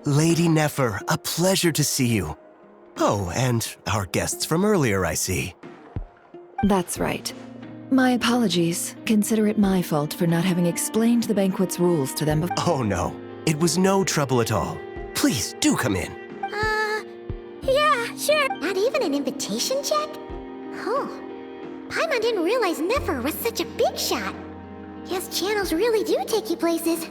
Lady Nefer, a pleasure to see you. Oh, and our guests from earlier, I see. That's right. My apologies. Consider it my fault for not having explained the banquet's rules to them before. Oh no, it was no trouble at all. Please, do come in. Yeah, sure. Not even an invitation check? Oh. Paimon didn't realize Nefer was such a big shot. His channels really do take you places.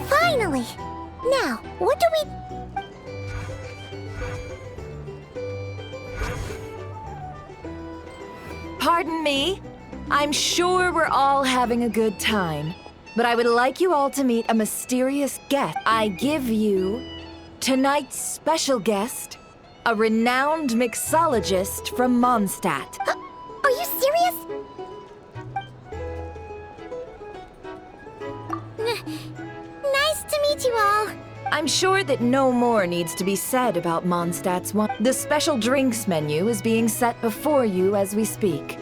Finally! Now, what do we... Pardon me? I'm sure we're all having a good time, but I would like you all to meet a mysterious guest. I give you tonight's special guest, a renowned mixologist from Mondstadt. Are you serious? Nice to meet you all. I'm sure that no more needs to be said about Mondstadt's one. The special drinks menu is being set before you as we speak.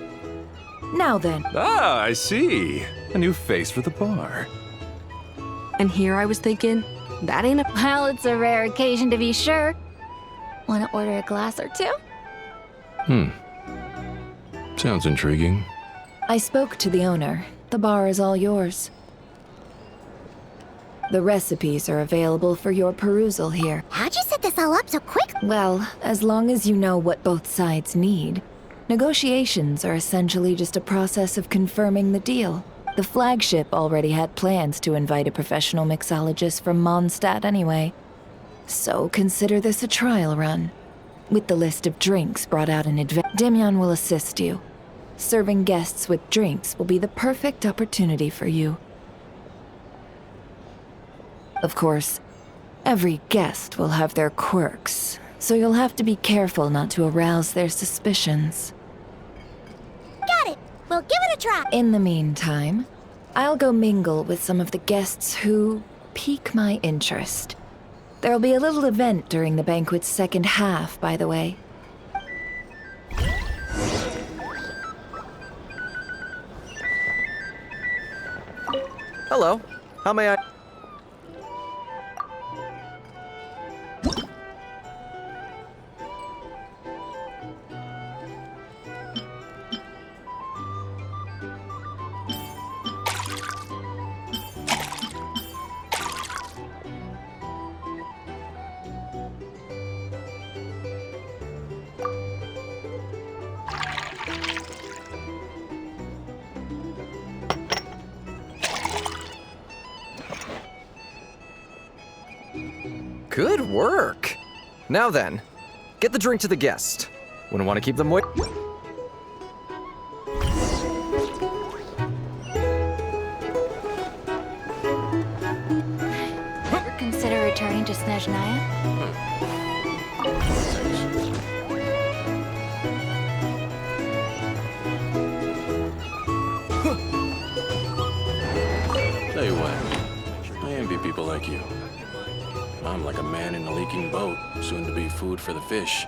Now then. Ah, I see. A new face for the bar. And here I was thinking, that ain't a... Well, it's a rare occasion to be sure. Want to order a glass or two? Sounds intriguing. I spoke to the owner. The bar is all yours. The recipes are available for your perusal here. How'd you set this all up so quick? Well, as long as you know what both sides need. Negotiations are essentially just a process of confirming the deal. The flagship already had plans to invite a professional mixologist from Mondstadt anyway. So consider this a trial run. With the list of drinks brought out in advance, Demyon will assist you. Serving guests with drinks will be the perfect opportunity for you. Of course, every guest will have their quirks, so you'll have to be careful not to arouse their suspicions. Got it. We'll give it a try. In the meantime, I'll go mingle with some of the guests who pique my interest. There'll be a little event during the banquet's second half, by the way. Hello. How may I... Good work! Now then, get the drink to the guest. Wouldn't want to keep them wait. Ever consider returning to Snezhnaya? Tell you what, I envy people like you. I'm like a man in a leaking boat, soon to be food for the fish.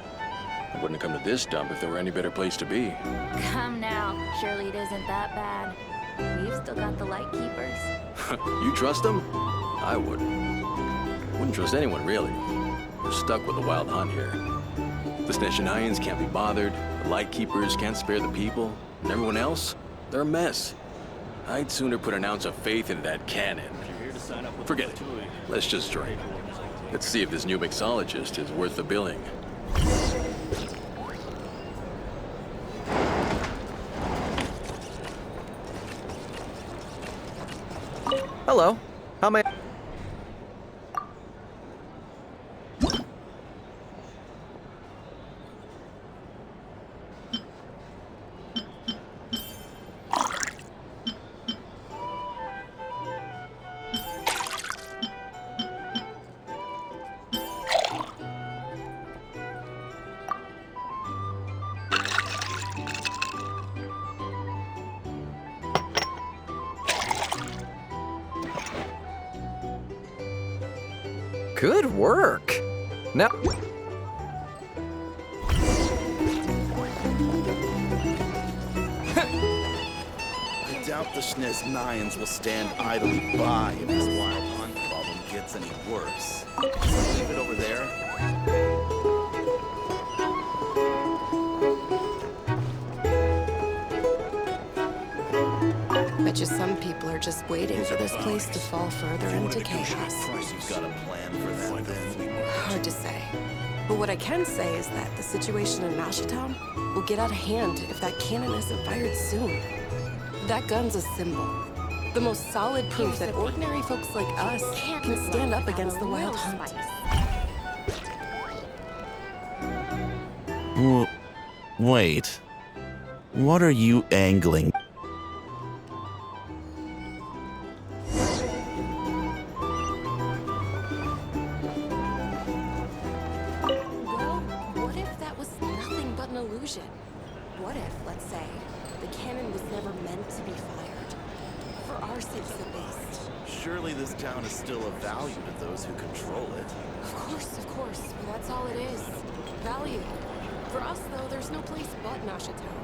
I wouldn't have come to this dump if there were any better place to be. Come now, surely it isn't that bad. We've still got the light keepers. You trust them? I wouldn't. Wouldn't trust anyone, really. We're stuck with a wild hunt here. The Snezhnayans can't be bothered, the Lightkeepers can't spare the people, and everyone else, they're a mess. I'd sooner put an ounce of faith in that cannon. Forget it. Let's just drink. Let's see if this new mixologist is worth the billing. Hello. How may I... Good work. Now... I doubt the Nayans will stand idly by if this wild hunt problem gets any worse. So leave it over there. Bet you some people are just waiting for this place to fall further into chaos. You've got a plan for that then? Hard to say. But what I can say is that the situation in Mashatown will get out of hand if that cannon isn't fired soon. That gun's a symbol. The most solid proof that ordinary folks like us can stand up against the wild hunt. Wait. What are you angling? Well, what if that was nothing but an illusion? What if, let's say, the cannon was never meant to be fired? For our sakes at least. Surely this town is still of value to those who control it. Of course. Well, that's all it is. Value. For us, though, there's no place but Mashatown.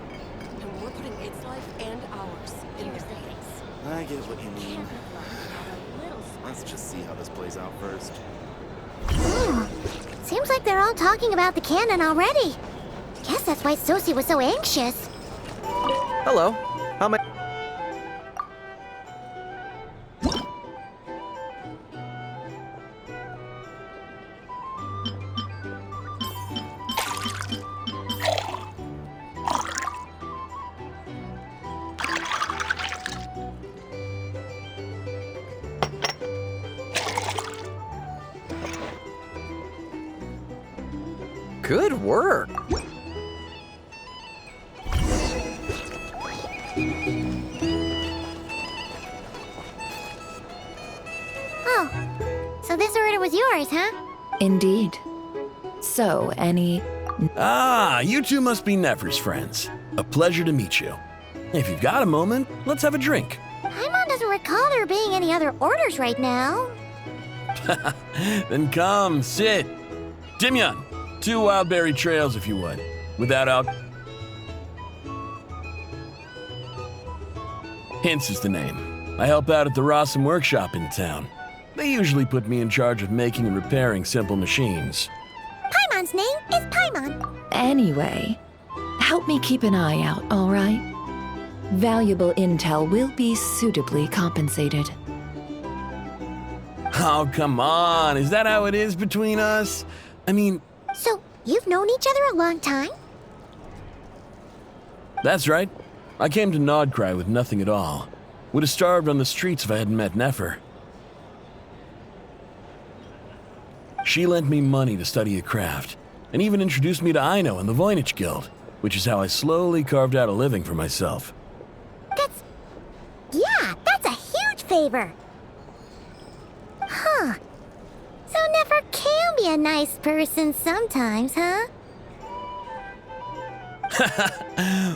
And we're putting its life and ours in their hands. I get what you mean. Let's just see how this plays out first. Seems like they're all talking about the cannon already. Guess that's why Sosie was so anxious. Hello. How may... Good work. Oh, so this order was yours, huh? Indeed. So, any... Ah, you two must be Nefer's friends. A pleasure to meet you. If you've got a moment, let's have a drink. Paimon doesn't recall there being any other orders right now. Then come, sit. Dimyon, 2 wild berry trails if you would. Without Hints is the name. I help out at the Rossum workshop in town. They usually put me in charge of making and repairing simple machines. Paimon's name is Paimon. Anyway, help me keep an eye out, all right? Valuable intel will be suitably compensated. Oh, come on. Is that how it is between us? I mean... So, you've known each other a long time? That's right. I came to Nodcry with nothing at all. Would have starved on the streets if I hadn't met Nefer. She lent me money to study a craft, and even introduced me to Aino and the Voynich Guild, which is how I slowly carved out a living for myself. That's a huge favor. Huh. So Nefer can be a nice person sometimes, huh?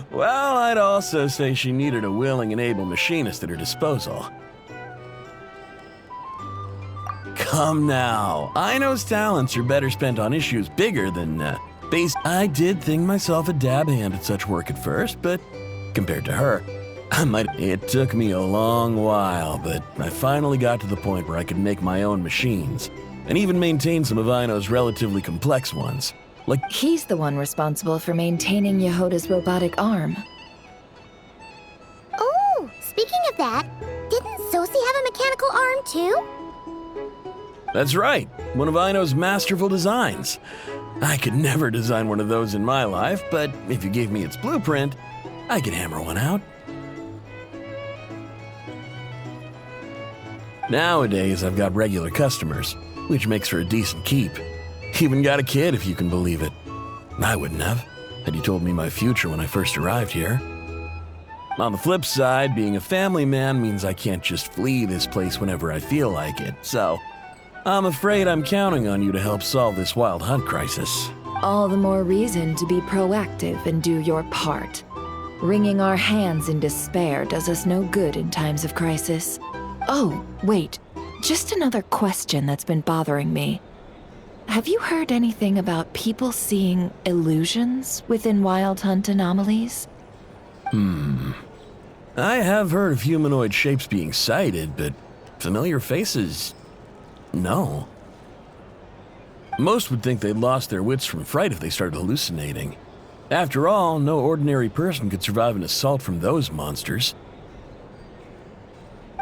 Well, I'd also say she needed a willing and able machinist at her disposal. Come now, Aino's talents are better spent on issues bigger than, base. I did think myself a dab hand at such work at first, but compared to her, It took me a long while, but I finally got to the point where I could make my own machines, and even maintain some of Aino's relatively complex ones. Like, He's the one responsible for maintaining Yehoda's robotic arm. Oh, speaking of that, didn't Sosie have a mechanical arm too? that's right, one of Aino's masterful designs. I could never design one of those in my life, but if you gave me its blueprint, I could hammer one out. Nowadays, I've got regular customers, which makes for a decent keep. Even got a kid, if you can believe it. I wouldn't have, had you told me my future when I first arrived here. On the flip side, being a family man means I can't just flee this place whenever I feel like it, so I'm afraid I'm counting on you to help solve this wild hunt crisis. All the more reason to be proactive and do your part. Wringing our hands in despair does us no good in times of crisis. Oh, wait. Just another question that's been bothering me. have you heard anything about people seeing illusions within Wild Hunt anomalies? I have heard of humanoid shapes being sighted, but familiar faces? No. Most would think they'd lost their wits from fright if they started hallucinating. After all, no ordinary person could survive an assault from those monsters.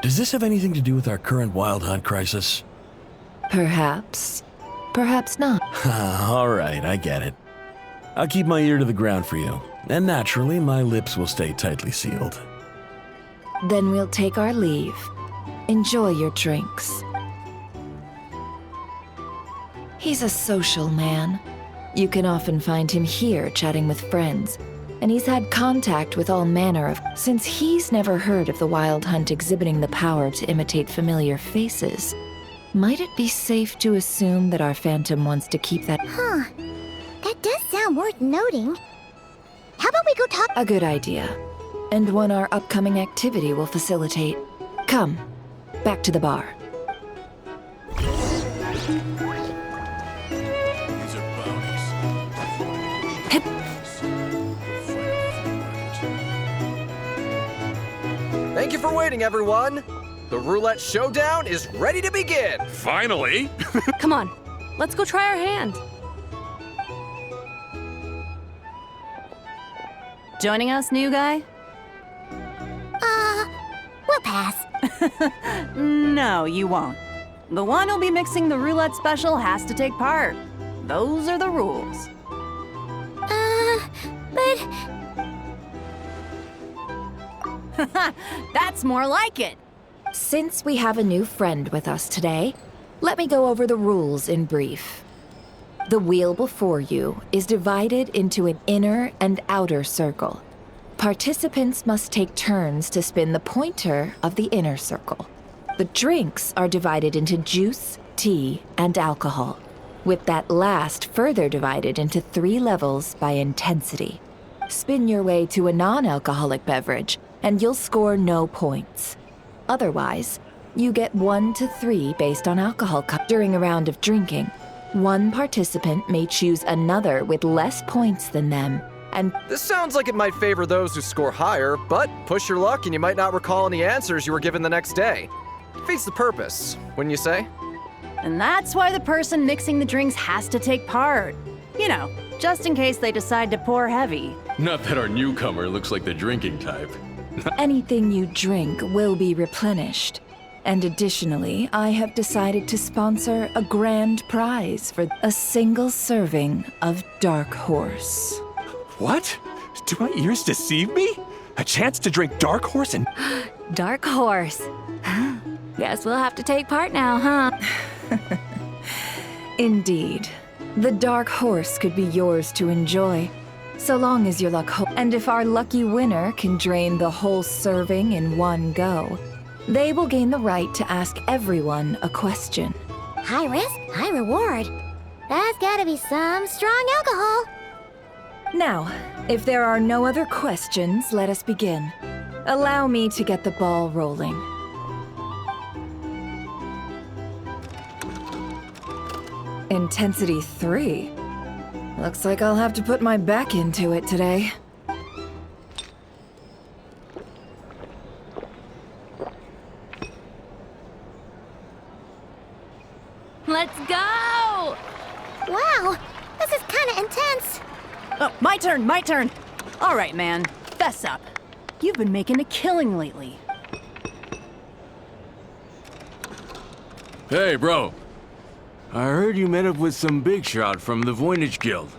Does this have anything to do with our current Wild Hunt crisis? Perhaps. Perhaps not. All right, I get it. I'll keep my ear to the ground for you, and naturally, my lips will stay tightly sealed. Then we'll take our leave. Enjoy your drinks. He's a social man. You can often find him here chatting with friends, and he's had contact with all manner of... Since he's never heard of the Wild Hunt exhibiting the power to imitate familiar faces, might it be safe to assume that our Phantom wants to keep that... Huh. That does sound worth noting. How about we go talk... A good idea. And one our upcoming activity will facilitate. Come, back to the bar. These are bounties. Hip. Thank you for waiting, everyone. The roulette showdown is ready to begin. Finally! Come on, let's go try our hand. Joining us, new guy? We'll pass. No, you won't. The one who'll be mixing the roulette special has to take part. Those are the rules. But... That's more like it. Since we have a new friend with us today, let me go over the rules in brief. The wheel before you is divided into an inner and outer circle. Participants must take turns to spin the pointer of the inner circle. The drinks are divided into juice, tea, and alcohol, with that last further divided into 3 levels by intensity. Spin your way to a non-alcoholic beverage, and you'll score no points. Otherwise, you get 1 to 3 based on alcohol during a round of drinking. One participant may choose another with less points than them, and This sounds like it might favor those who score higher, but push your luck and you might not recall any answers you were given the next day. Defeats the purpose, wouldn't you say? And that's why the person mixing the drinks has to take part. You know, just in case they decide to pour heavy. Not that our newcomer looks like the drinking type. anything you drink will be replenished. And additionally, I have decided to sponsor a grand prize for a single serving of Dark Horse. What? Do my ears deceive me? A chance to drink Dark Horse and... Dark Horse. Guess we'll have to take part now, huh? Indeed. The Dark Horse could be yours to enjoy, so long as your luck and if our lucky winner can drain the whole serving in one go, they will gain the right to ask everyone a question. High risk, high reward. That's gotta be some strong alcohol. Now, if there are no other questions, let us begin. Allow me to get the ball rolling. Intensity 3. Looks like I'll have to put my back into it today. Let's go! Wow, this is kinda intense. Oh, my turn. All right, man, fess up. You've been making a killing lately. Hey, bro. I heard you met up with some big shot from the Voynich Guild.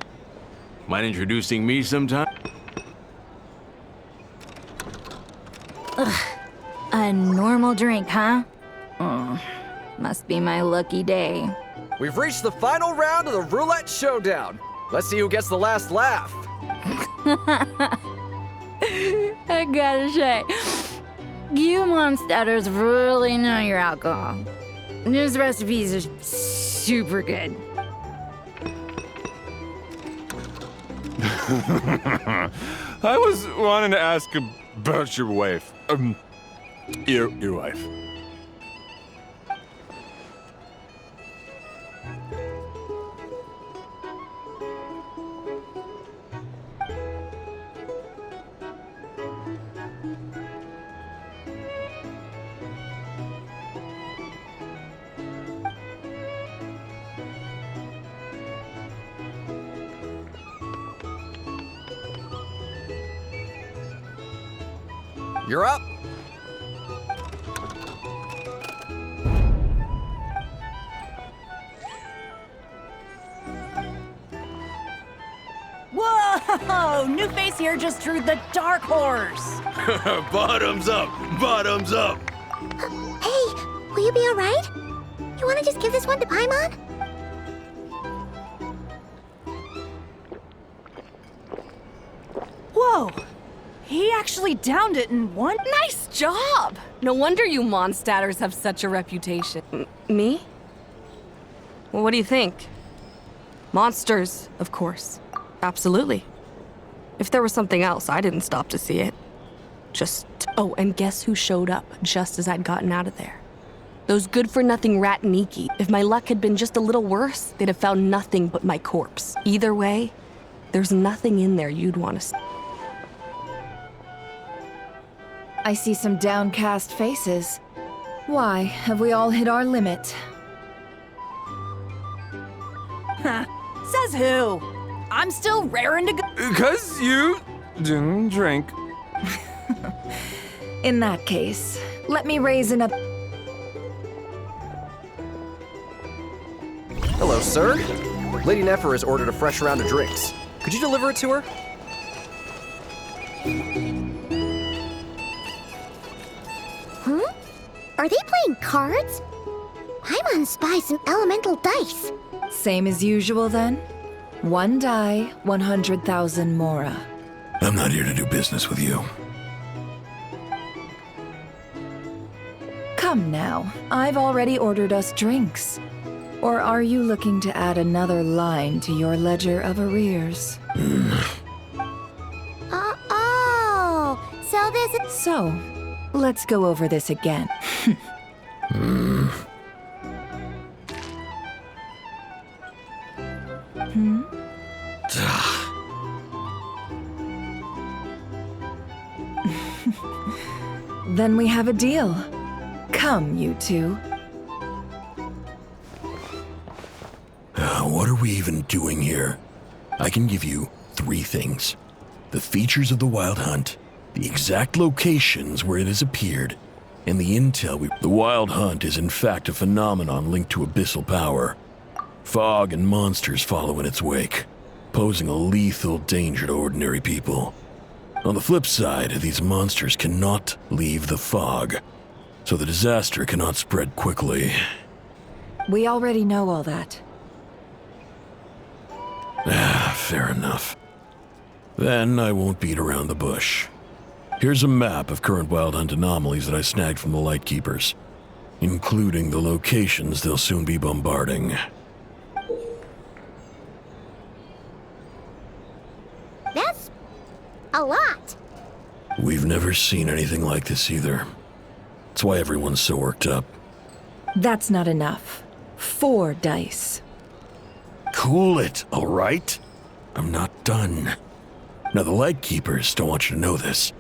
Mind introducing me sometime? A normal drink, huh? Must be my lucky day. We've reached the final round of the roulette showdown. Let's see who gets the last laugh. I gotta say, you monsters really know your alcohol. These recipes are super good. I was wanting to ask about your wife. Your wife. You're up. Whoa! New face here just drew the dark horse. Bottoms up! Bottoms up! Hey, will you be alright? You wanna just give this one to Paimon? Whoa! He actually downed it in one. Nice job! No wonder you Mondstadters have such a reputation. Me? Well, what do you think? Monsters, of course. Absolutely. If there was something else, I didn't stop to see it. Oh, and guess who showed up just as I'd gotten out of there? Those good-for-nothing rat Niki. If my luck had been just a little worse, they'd have found nothing but my corpse. Either way, there's nothing in there you'd want to see. I see some downcast faces. Why, have we all hit our limit? Says who? I'm still raring to go. 'Cause you didn't drink. In that case, let me raise another. Hello, sir. Lady Nefer has ordered a fresh round of drinks. Could you deliver it to her? Huh? Are they playing cards? Paimon spies some elemental dice. Same as usual, then? 1 die, 100,000 mora. I'm not here to do business with you. Come now, I've already ordered us drinks. Or are you looking to add another line to your ledger of arrears? Oh, so this is... So, let's go over this again. Then we have a deal. Come, you two. What are we even doing here? I can give you 3 things. The features of the Wild Hunt, the exact locations where it has appeared, and the intel The Wild Hunt is in fact a phenomenon linked to abyssal power. Fog and monsters follow in its wake, posing a lethal danger to ordinary people. On the flip side, these monsters cannot leave the fog, so the disaster cannot spread quickly. We already know all that. Fair enough. Then I won't beat around the bush. Here's a map of current Wild Hunt anomalies that I snagged from the Lightkeepers, including the locations they'll soon be bombarding. That's a lot. We've never seen anything like this either. That's why everyone's so worked up. That's not enough. 4 dice. Cool it, all right? I'm not done. Now, the Lightkeepers don't want you to know this,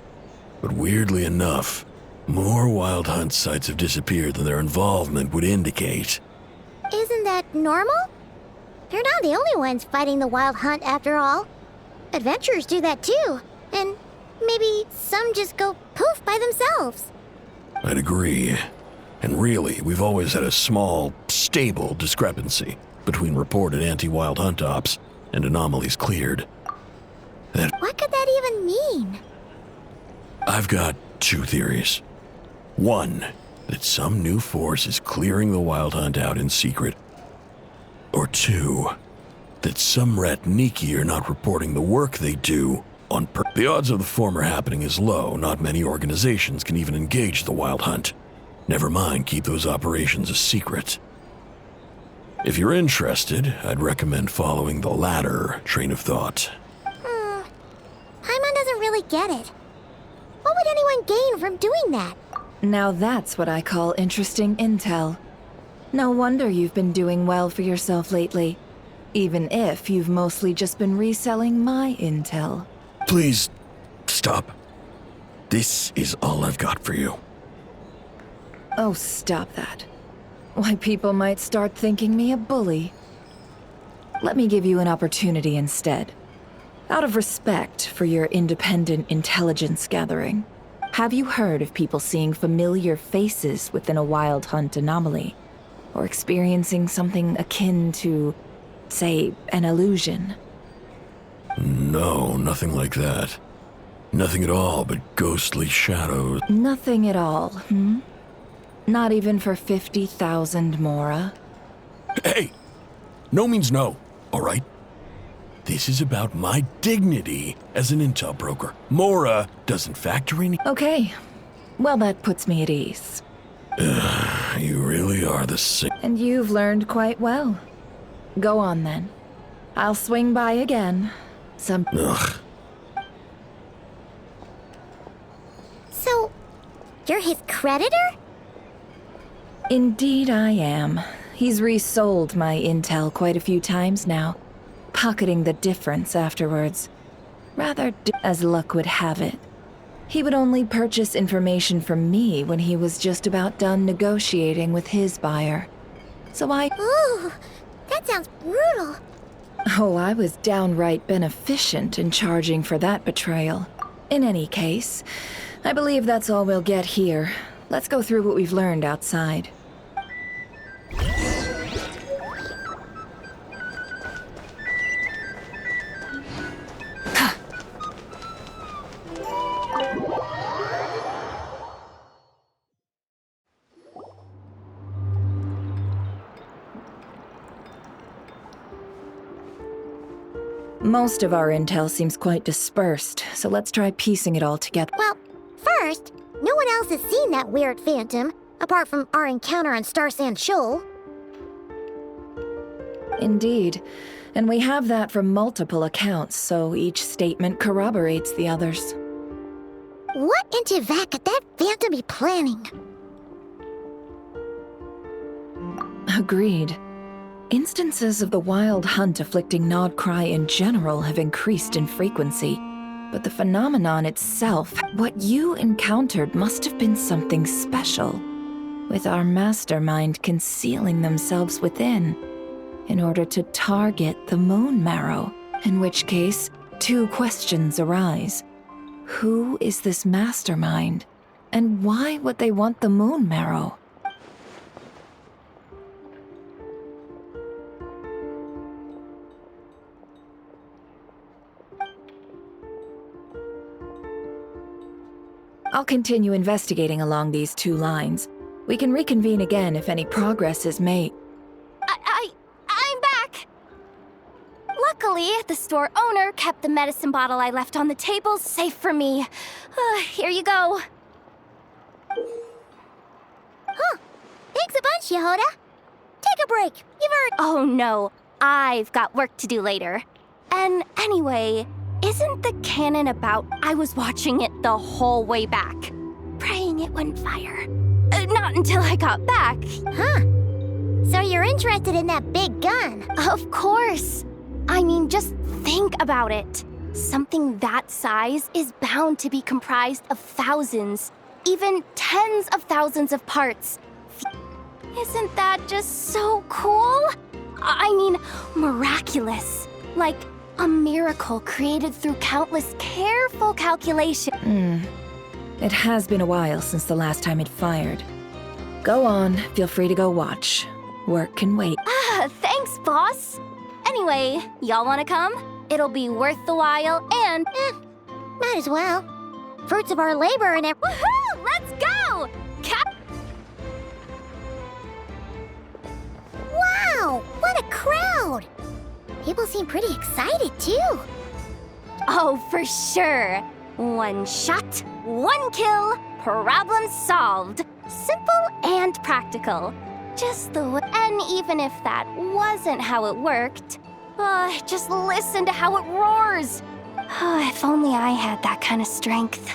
but weirdly enough, more Wild Hunt sites have disappeared than their involvement would indicate. Isn't that normal? They're not the only ones fighting the Wild Hunt after all. Adventurers do that too, and maybe some just go poof by themselves. I'd agree. And really, we've always had a small, stable discrepancy between reported anti-Wild Hunt ops and anomalies cleared. What could that even mean? I've got 2 theories. 1, that some new force is clearing the Wild Hunt out in secret. Or 2, that some rat Niki are not reporting the work they do on purpose. The odds of the former happening is low. Not many organizations can even engage the Wild Hunt. Never mind keep those operations a secret. If you're interested, I'd recommend following the latter train of thought. Paimon doesn't really get it. What would anyone gain from doing that? Now that's what I call interesting intel. No wonder you've been doing well for yourself lately. Even if you've mostly just been reselling my intel. Please, stop. This is all I've got for you. Oh, stop that. Why, people might start thinking me a bully. Let me give you an opportunity instead. Out of respect for your independent intelligence gathering. Have you heard of people seeing familiar faces within a wild hunt anomaly? Or experiencing something akin to, say, an illusion? No, nothing like that. Nothing at all but ghostly shadows. Nothing at all, hmm? Not even for 50,000 Mora? Hey! No means no, all right? This is about my dignity as an intel broker. Mora doesn't factor in. Okay. Well, that puts me at ease. You really are the sick. And you've learned quite well. Go on, then. I'll swing by again. Ugh. So, you're his creditor? Indeed I am. He's resold my intel quite a few times now, pocketing the difference afterwards. As luck would have it. He would only purchase information from me when he was just about done negotiating with his buyer. So Ooh, that sounds brutal. Oh, I was downright beneficent in charging for that betrayal. In any case, I believe that's all we'll get here. Let's go through what we've learned outside. Most of our intel seems quite dispersed, so let's try piecing it all together. Well, first, no one else has seen that weird phantom, apart from our encounter on Star Sand Shoal. Indeed. And we have that from multiple accounts, so each statement corroborates the others. What in Teyvat could that phantom be planning? Agreed. Instances of the wild hunt afflicting Nodcry in general have increased in frequency, but the phenomenon itself, what you encountered, must have been something special, with our mastermind concealing themselves within, in order to target the Moon Marrow, in which case, two questions arise. Who is this mastermind, and why would they want the Moon Marrow? I'll continue investigating along these two lines. We can reconvene again if any progress is made. I'm back! Luckily, the store owner kept the medicine bottle I left on the table safe for me. Here you go. Huh. Thanks a bunch, Yehoda. Take a break. You've already— Oh no, I've got work to do later. And anyway, isn't the canon about I was watching it the whole way back? Praying it wouldn't fire. Not until I got back. Huh. So you're interested in that big gun? Of course. I mean, just think about it. Something that size is bound to be comprised of thousands, even tens of thousands of parts. Isn't that just so cool? I mean, miraculous. Like a miracle created through countless careful calculations. It has been a while since the last time it fired. Go on, feel free to go watch. Work can wait. Thanks, boss. Anyway, y'all wanna come? It'll be worth the while and... Might as well. Fruits of our labor and Woohoo! Let's go! Wow! What a crowd! People seem pretty excited, too. Oh, for sure. One shot, one kill, problem solved. Simple and practical. Just the way. And even if that wasn't how it worked, just listen to how it roars. If only I had that kind of strength.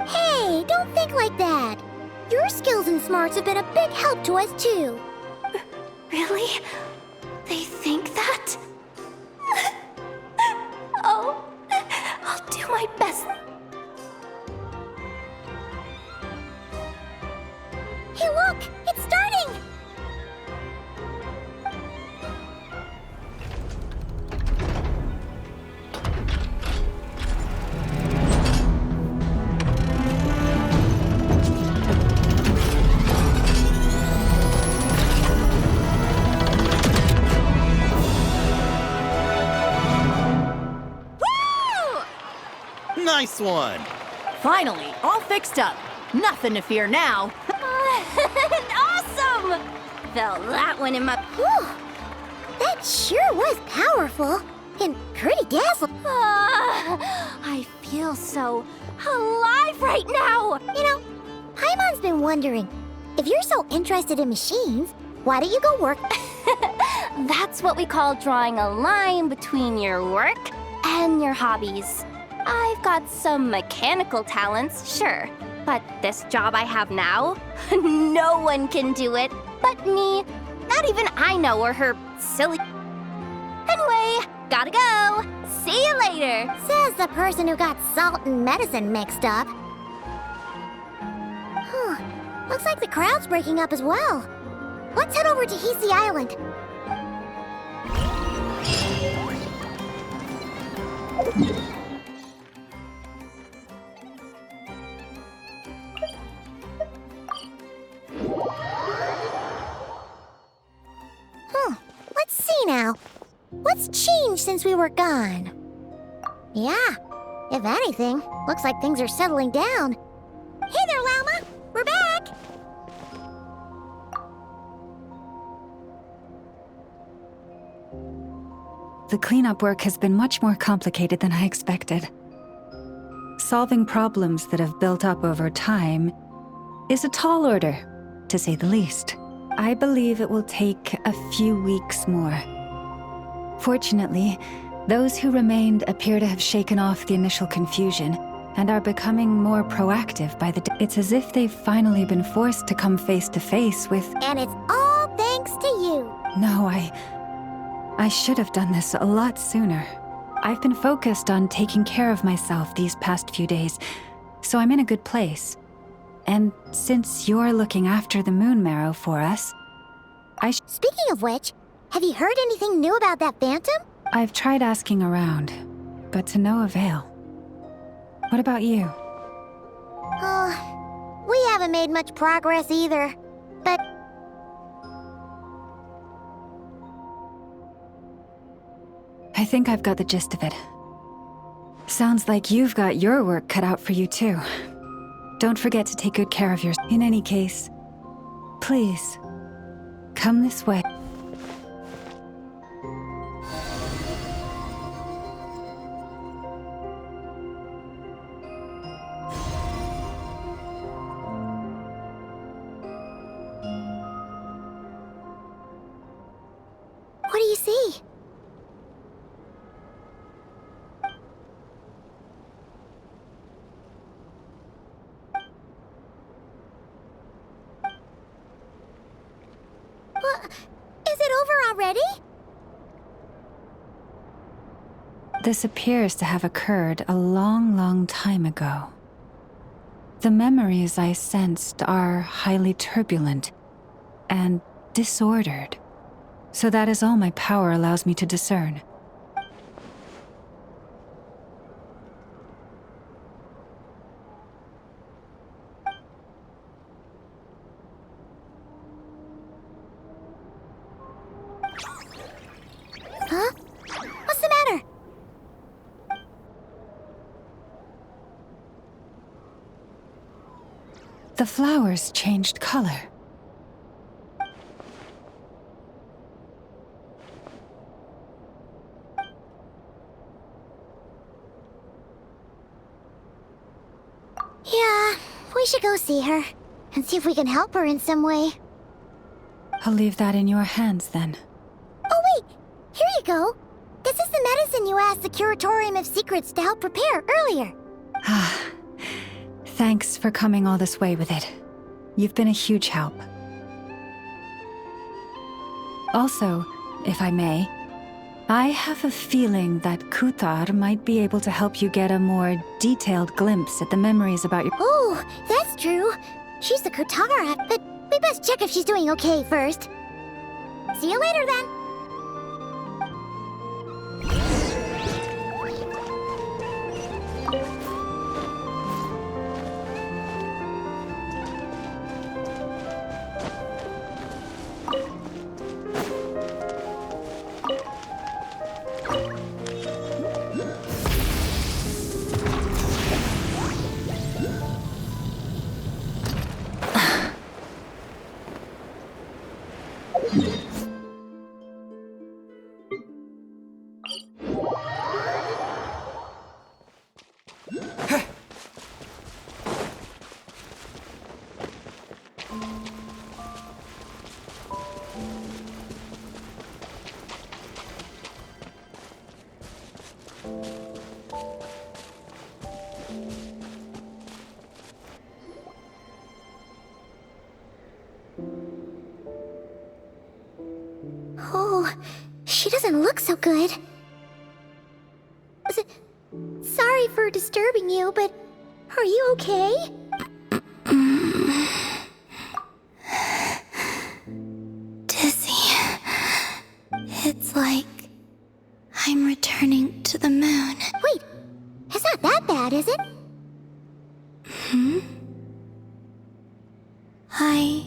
Hey, don't think like that. Your skills and smarts have been a big help to us, too. Really? They think that? Oh, I'll do my best. Hey, look! It's starting! Nice one! Finally, all fixed up. Nothing to fear now. Awesome! Felt that one in my... Whew. That sure was powerful. And pretty dazzling. I feel so alive right now! You know, Paimon's been wondering, if you're so interested in machines, why don't you go work? That's what we call drawing a line between your work and your hobbies. I've got some mechanical talents, sure, but this job I have now, no one can do it but me. Not even I know or her silly... Anyway, gotta go. See you later. Says the person who got salt and medicine mixed up. Huh. Looks like the crowd's breaking up as well. Let's head over to Hisi Island. Let's see now. What's changed since we were gone? Yeah, if anything, looks like things are settling down. Hey there, Llama! We're back! The cleanup work has been much more complicated than I expected. Solving problems that have built up over time is a tall order, to say the least. I believe it will take a few weeks more. Fortunately, those who remained appear to have shaken off the initial confusion and are becoming more proactive by the day. It's as if they've finally been forced to come face to face with... And it's all thanks to you. No, I should have done this a lot sooner. I've been focused on taking care of myself these past few days, so I'm in a good place. And since you're looking after the moon marrow for us, Speaking of which, have you heard anything new about that phantom? I've tried asking around, but to no avail. What about you? Oh, we haven't made much progress either. But... I think I've got the gist of it. Sounds like you've got your work cut out for you too. Don't forget to take good care of yourself. In any case, please, come this way. What do you see? Is it over already? This appears to have occurred a long, long time ago. The memories I sensed are highly turbulent and disordered. So that is all my power allows me to discern. Huh? What's the matter? The flowers changed color. Yeah, we should go see her and see if we can help her in some way. I'll leave that in your hands then. Oh wait, here you go. This is the medicine you asked the Curatorium of Secrets to help prepare earlier. Thanks for coming all this way with it. You've been a huge help. Also, if I may, I have a feeling that Kuthar might be able to help you get a more detailed glimpse at the memories about your— Oh, that's true. She's the Kutara, but we best check if she's doing okay first. See you later then. Oh, she doesn't look so good. Sorry for disturbing you, but are you okay? Dizzy. It's like I'm returning to the moon. Wait, it's not that bad, is it? I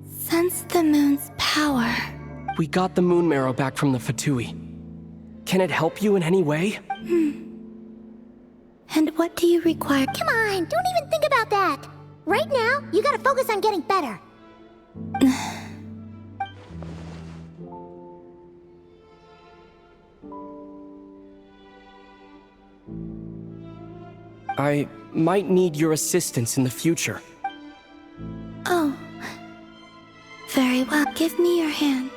sense the moon's power. We got the moon marrow back from the Fatui. Can it help you in any way? And what do you require? Come on, don't even think about that. Right now, you gotta focus on getting better. I might need your assistance in the future. Oh. Very well. Give me your hand.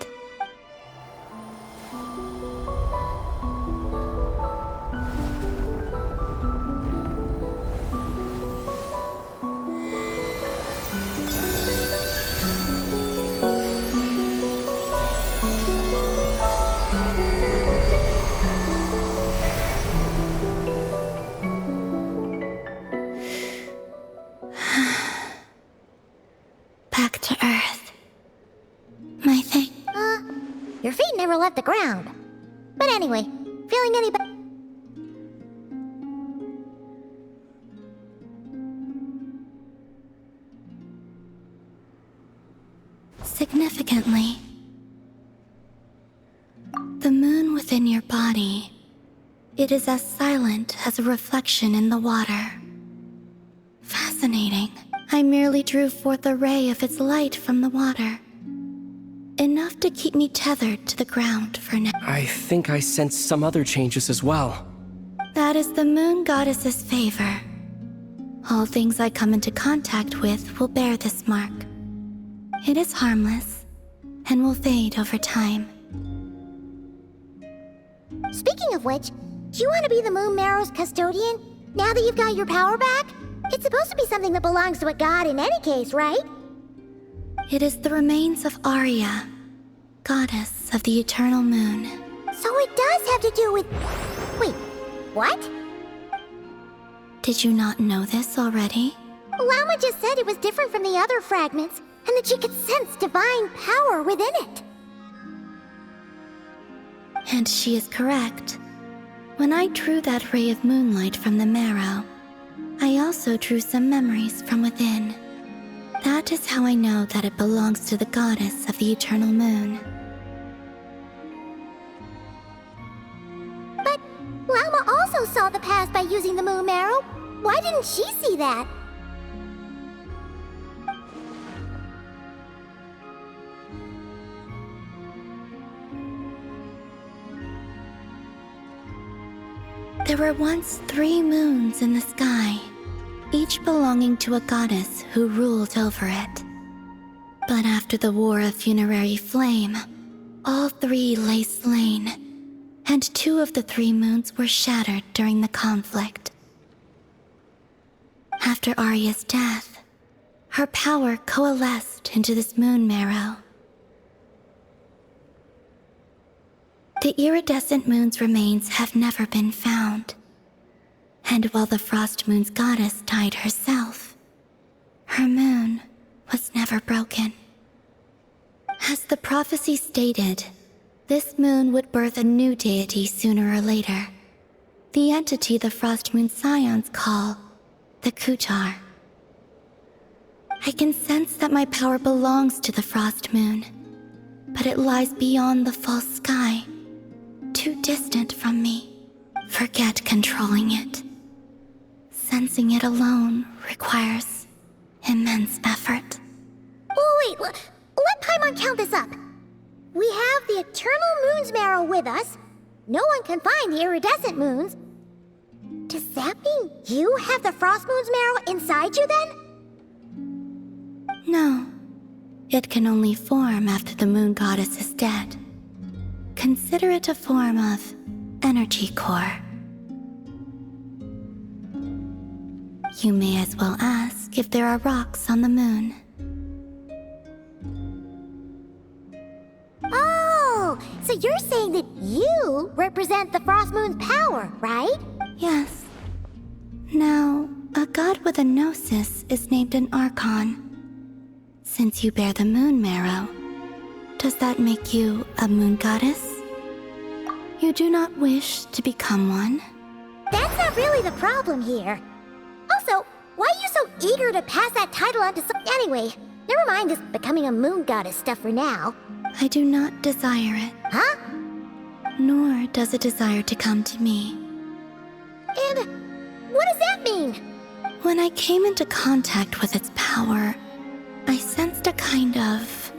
Back to Earth. My thing. Your feet never left the ground. But anyway, feeling any better? Significantly, the moon within your body, it is as silent as a reflection in the water. Fascinating. I merely drew forth a ray of its light from the water. Enough to keep me tethered to the ground for now. I think I sense some other changes as well. That is the moon goddess's favor. All things I come into contact with will bear this mark. It is harmless, and will fade over time. Speaking of which, do you want to be the moon marrow's custodian, now that you've got your power back? It's supposed to be something that belongs to a god in any case, right? It is the remains of Arya, goddess of the eternal moon. So it does have to do with... Wait, what? Did you not know this already? Llama just said it was different from the other fragments, and that she could sense divine power within it. And she is correct. When I drew that ray of moonlight from the marrow, I also drew some memories from within. That is how I know that it belongs to the goddess of the eternal moon. But Llama also saw the past by using the moon marrow. Why didn't she see that? There were once 3 moons in the sky, each belonging to a goddess who ruled over it. But after the War of Funerary Flame, all 3 lay slain, and 2 of the 3 moons were shattered during the conflict. After Arya's death, her power coalesced into this moon marrow. The iridescent moon's remains have never been found. And while the frost moon's goddess died herself, her moon was never broken. As the prophecy stated, this moon would birth a new deity sooner or later. The entity the frost moon scions call the Kutar. I can sense that my power belongs to the frost moon, but it lies beyond the false sky, too distant from me. Forget controlling it. Sensing it alone requires immense effort. Oh wait, let Paimon count this up. We have the eternal moon's marrow with us. No one can find the iridescent moons. Does that mean you have the frost moon's marrow inside you then? No. It can only form after the moon goddess is dead. Consider it a form of energy core. You may as well ask if there are rocks on the moon. Oh, so you're saying that you represent the Frost Moon's power, right? Yes. Now, a god with a gnosis is named an Archon. Since you bear the moon marrow, does that make you a moon goddess? You do not wish to become one? That's not really the problem here. Also, why are you so eager to pass that title on to some... Anyway, never mind this becoming a moon goddess stuff for now. I do not desire it. Huh? Nor does it desire to come to me. And what does that mean? When I came into contact with its power, I sensed a kind of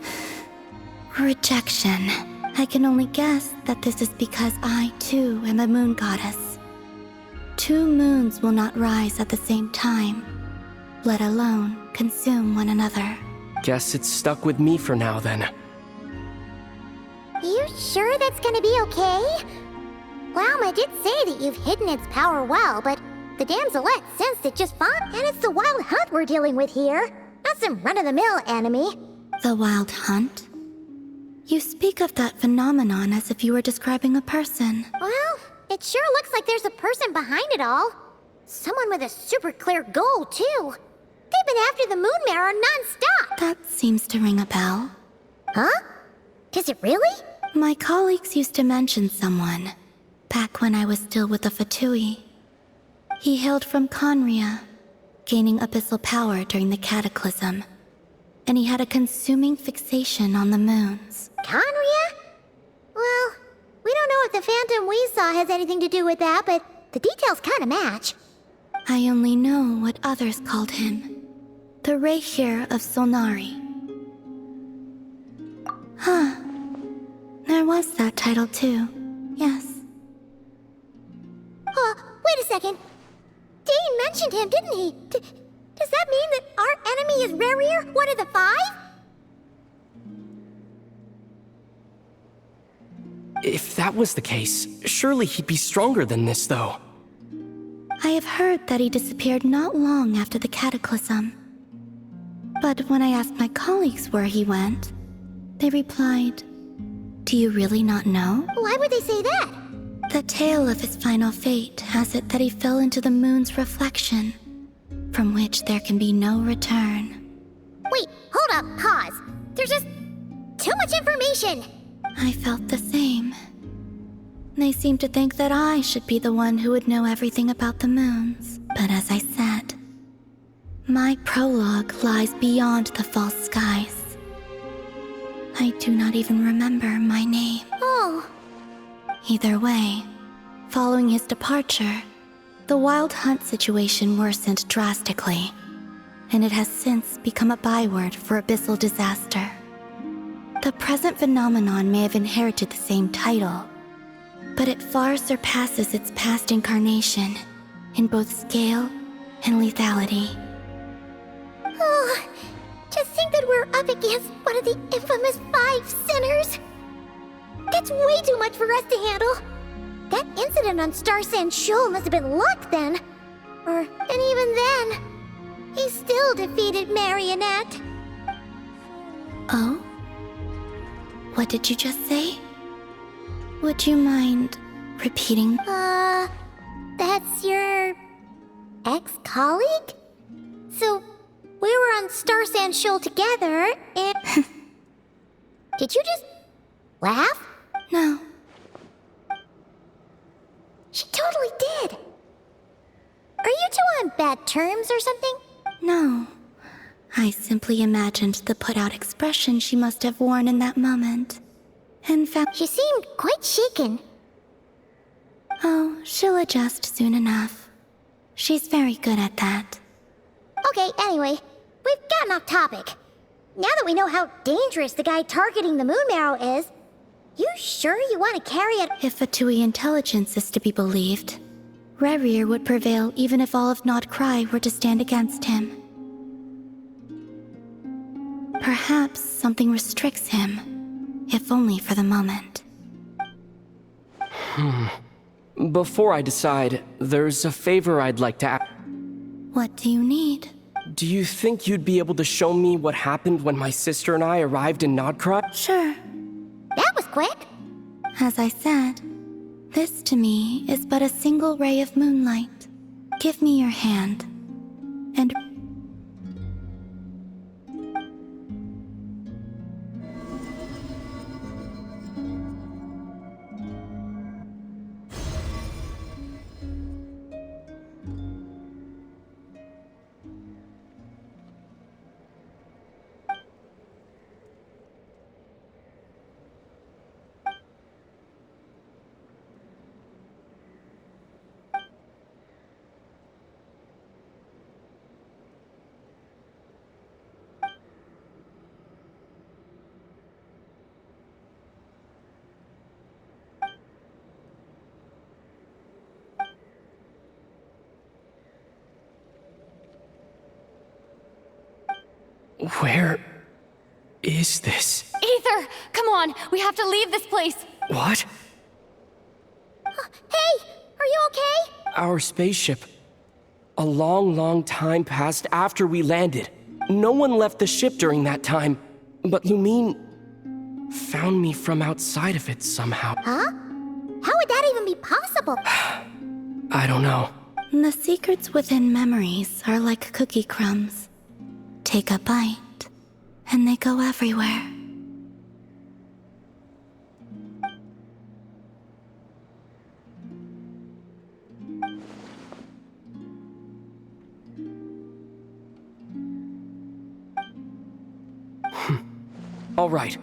rejection. I can only guess that this is because I, too, am a moon goddess. 2 moons will not rise at the same time, let alone consume one another. Guess it's stuck with me for now, then. You sure that's gonna be okay? Walma did say that you've hidden its power well, but the damselette sensed it just fine, and it's the wild hunt we're dealing with here, not some run-of-the-mill enemy. The wild hunt? You speak of that phenomenon as if you were describing a person. Well, it sure looks like there's a person behind it all. Someone with a super clear goal, too. They've been after the moon marrow non-stop. That seems to ring a bell. Huh? Does it really? My colleagues used to mention someone, back when I was still with the Fatui. He hailed from Conria, gaining abyssal power during the Cataclysm, and he had a consuming fixation on the moons. Conria? Well, we don't know if the phantom we saw has anything to do with that, but the details kinda match. I only know what others called him. The Rehir of Solnari. Huh. There was that title too. Yes. Wait a second. Dane mentioned him, didn't he? Does that mean that our enemy is Rerir, one of the 5? If that was the case, surely he'd be stronger than this, though. I have heard that he disappeared not long after the Cataclysm. But when I asked my colleagues where he went, they replied, "Do you really not know?" Why would they say that? The tale of his final fate has it that he fell into the moon's reflection, from which there can be no return. Wait, hold up, pause. There's just too much information. I felt the same. They seemed to think that I should be the one who would know everything about the moons. But as I said, my prologue lies beyond the false skies. I do not even remember my name. Oh. Either way, following his departure, the wild hunt situation worsened drastically, and it has since become a byword for abyssal disaster. The present phenomenon may have inherited the same title, but it far surpasses its past incarnation in both scale and lethality. Oh, to think that we're up against one of the infamous 5 sinners. That's way too much for us to handle. That incident on Star Sand Shoal must have been luck then. And even then, he still defeated Marionette. Oh? What did you just say? Would you mind repeating? That's your ex-colleague? So, we were on Star Sand Shoal together, and... Did you just laugh? No. She totally did. Are you two on bad terms or something? No. I simply imagined the put-out expression she must have worn in that moment. In fact, she seemed quite shaken. Oh, she'll adjust soon enough. She's very good at that. Okay, anyway, we've gotten off topic. Now that we know how dangerous the guy targeting the moon marrow is, you sure you want to carry it? If Fatui intelligence is to be believed, Rerir would prevail even if all of Nod Cry were to stand against him. Perhaps something restricts him, if only for the moment. Before I decide, there's a favor I'd like to ask. What do you need? Do you think you'd be able to show me what happened when my sister and I arrived in Nodcrot? Sure. That was quick. As I said, this to me is but a single ray of moonlight. Give me your hand. And Where is this? Ether, come on, we have to leave this place. What? Hey, are you okay? Our spaceship. A long time passed after we landed. No one left the ship during that time, but Lumine found me from outside of it somehow. Huh? How would that even be possible? I don't know. the secrets within memories are like cookie crumbs. Take a bite, and they go everywhere. All right.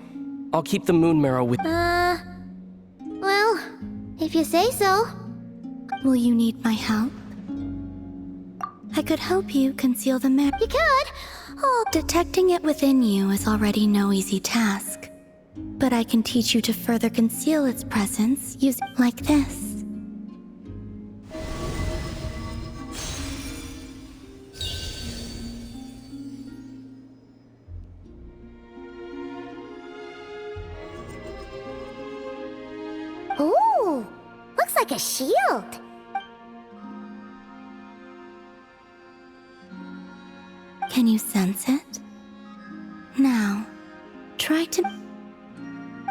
I'll keep the moon marrow with... Well, if you say so. Will you need my help? I could help you conceal the mirror. You could. Oh. Detecting it within you is already no easy task. But I can teach you to further conceal its presence using like this. Ooh, looks like a shield. Can you sense it? Now, try to...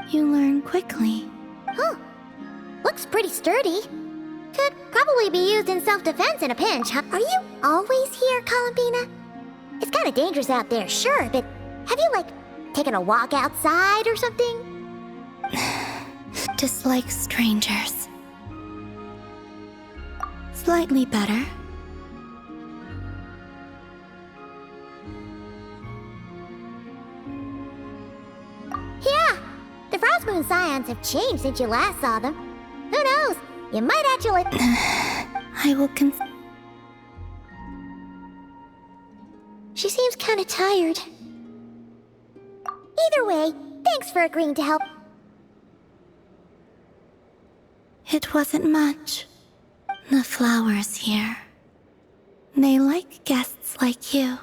You learn quickly. Huh. Looks pretty sturdy. Could probably be used in self-defense in a pinch, huh? Are you always here, Columbina? It's kind of dangerous out there, sure, but have you, like, taken a walk outside or something? Dislike strangers. Slightly better. Yeah, the Frostmoon Scions have changed since you last saw them. Who knows? You might actually... I will She seems kind of tired. Either way, thanks for agreeing to help. It wasn't much. The flowers here. They like guests like you.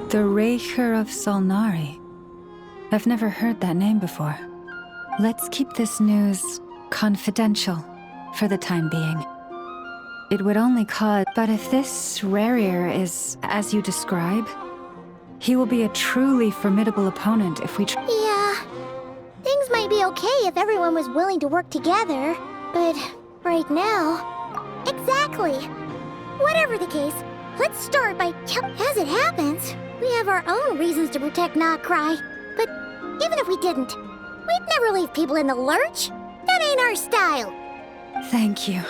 The Raker of Solnari. I've never heard that name before. Let's keep this news confidential for the time being. It would only cause... But if this Rarier is as you describe, He will be a truly formidable opponent if we Yeah. Things might be okay if everyone was willing to work together, but right now... Exactly. Whatever the case, let's start by... As it happens, we have our own reasons to protect Nocry. But even if we didn't, we'd never leave people in the lurch. That ain't our style. Thank you.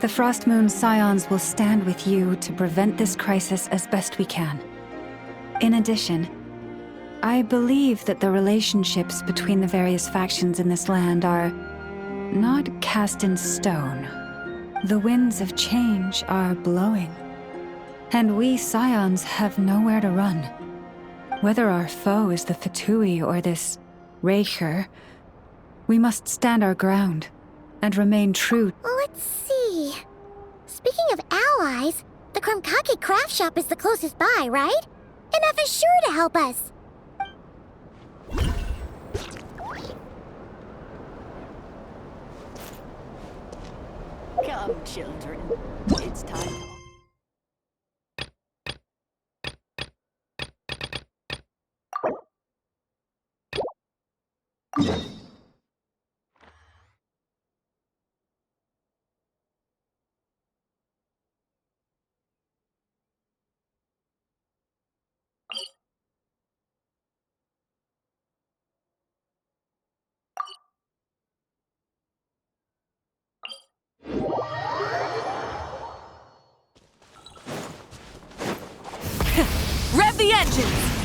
The Frost Moon Scions will stand with you to prevent this crisis as best we can. In addition, I believe that the relationships between the various factions in this land are not cast in stone. The winds of change are blowing, and we Scions have nowhere to run. Whether our foe is the Fatui or this Raker, we must stand our ground and remain true. Let's see. Speaking of allies, the Krumkake craft shop is the closest by, right? Enough is sure to help us. Come, children. It's time. Rev the engines!